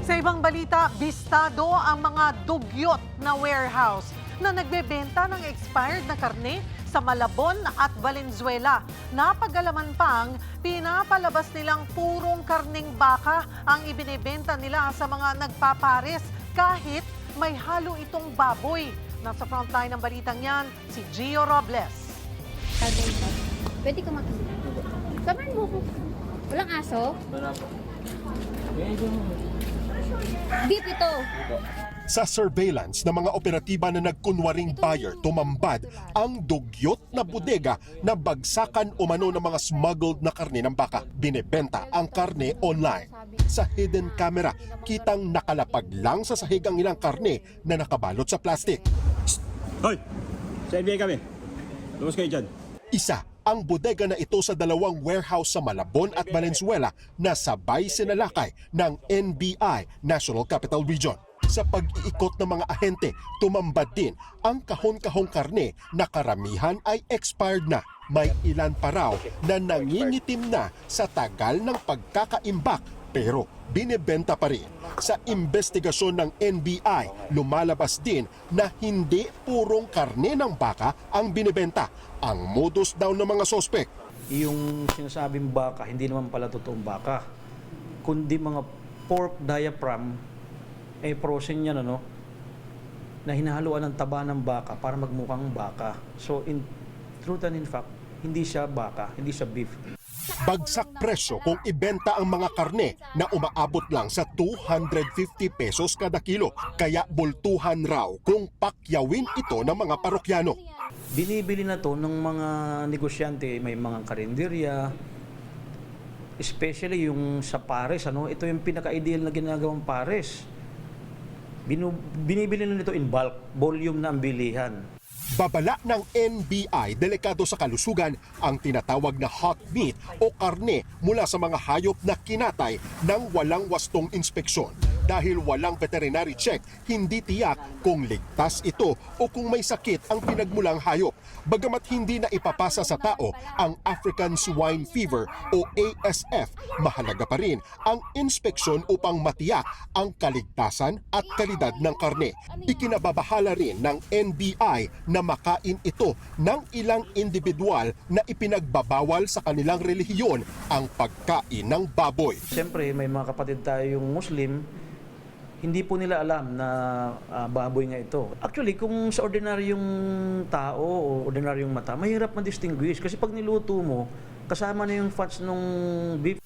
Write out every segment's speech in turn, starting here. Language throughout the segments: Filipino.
Sa ibang balita, bistado ang mga dugyot na warehouse na nagbebenta ng expired na karne sa Malabon at Valenzuela. Napag-alaman pang pinapalabas nilang purong karneng baka ang ibinebenta nila sa mga nagpapares kahit may halo itong baboy. Nasa frontline ng balitang yan, si Gio Robles. Pwede ka makita. Samahan mo ko. Walang aso? Wala po. Beef ito. Sa surveillance ng mga operatiba na nagkunwaring buyer, tumambad ang dugyot na bodega na bagsakan umano ng mga smuggled na karne ng baka. Binebenta ang karne online. Sa hidden camera, kitang nakalapag lang sa sahig ang ilang karne na nakabalot sa plastic. Hoy! Sa NBI kami. Lumos kayo dyan. Isa ang bodega na ito sa dalawang warehouse sa Malabon at Valenzuela na sabay sinalakay ng NBI, National Capital Region. Sa pag-iikot ng mga ahente, tumambad din ang kahon-kahong karne na karamihan ay expired na. May ilan pa raw na nangingitim na sa tagal ng pagkakaimbak pero binebenta pa rin. Sa investigasyon ng NBI, lumalabas din na hindi purong karne ng baka ang binebenta. Ang modus daw ng mga sospek. Yung sinasabing baka, hindi naman pala totoong baka, kundi mga pork diaphragm, frozen yan, na hinahaluan ng taba ng baka para magmukhang baka. So in truth and in fact, hindi siya baka, hindi siya beef. Bagsak presyo kung ibenta ang mga karne na umaabot lang sa 250 pesos kada kilo. Kaya bultuhan raw kung pakyawin ito ng mga parokyano. Binibili na to ng mga negosyante, may mga karinderya, especially yung sa pares, ito yung pinaka-ideal na ginagawang pares. Binibili na nito in bulk, volume na ang bilihan. Babala ng NBI, delikado sa kalusugan ang tinatawag na hot meat o karne mula sa mga hayop na kinatay ng walang wastong inspeksyon. Dahil walang veterinary check, hindi tiyak kung ligtas ito o kung may sakit ang pinagmulang hayop. Bagamat hindi na ipapasa sa tao ang African Swine Fever o ASF, mahalaga pa rin ang inspeksyon upang matiyak ang kaligtasan at kalidad ng karne. Ikinababahala rin ng NBI na makain ito ng ilang individual na ipinagbabawal sa kanilang relihiyon ang pagkain ng baboy. Siyempre, may mga kapatid tayong Muslim, hindi po nila alam na baboy nga ito. Actually, kung sa ordinaryong tao o ordinaryong mata, mahirap ma-distinguish. Kasi pag niluto mo, kasama na yung fats ng beef.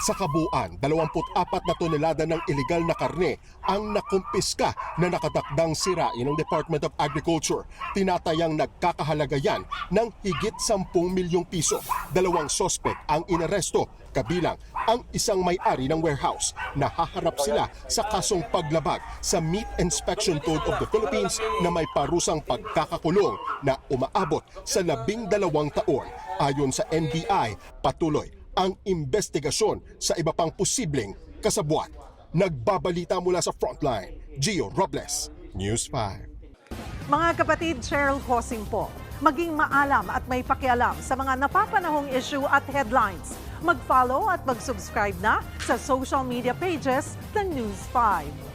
Sa kabuuan, 24 na tonelada ng illegal na karne ang nakumpiska na nakatakdang sirain ng Department of Agriculture. Tinatayang nagkakahalaga yan ng higit 10 milyong piso. 2 sospek ang inaresto, kabilang ang isang may-ari ng warehouse. Nahaharap sila sa kasong paglabag sa Meat Inspection Code of the Philippines na may parusang pagkakakulong na umaabot sa 12 taon. Ayon sa NBI, patuloy ang investigasyon sa iba pang posibleng kasabwat. Nagbabalita mula sa Frontline, Gio Robles, News 5. Mga kapatid, Cheryl Cosing po, maging maalam at may pakialam sa mga napapanahong issue at headlines. Mag-follow at mag-subscribe na sa social media pages ng News 5.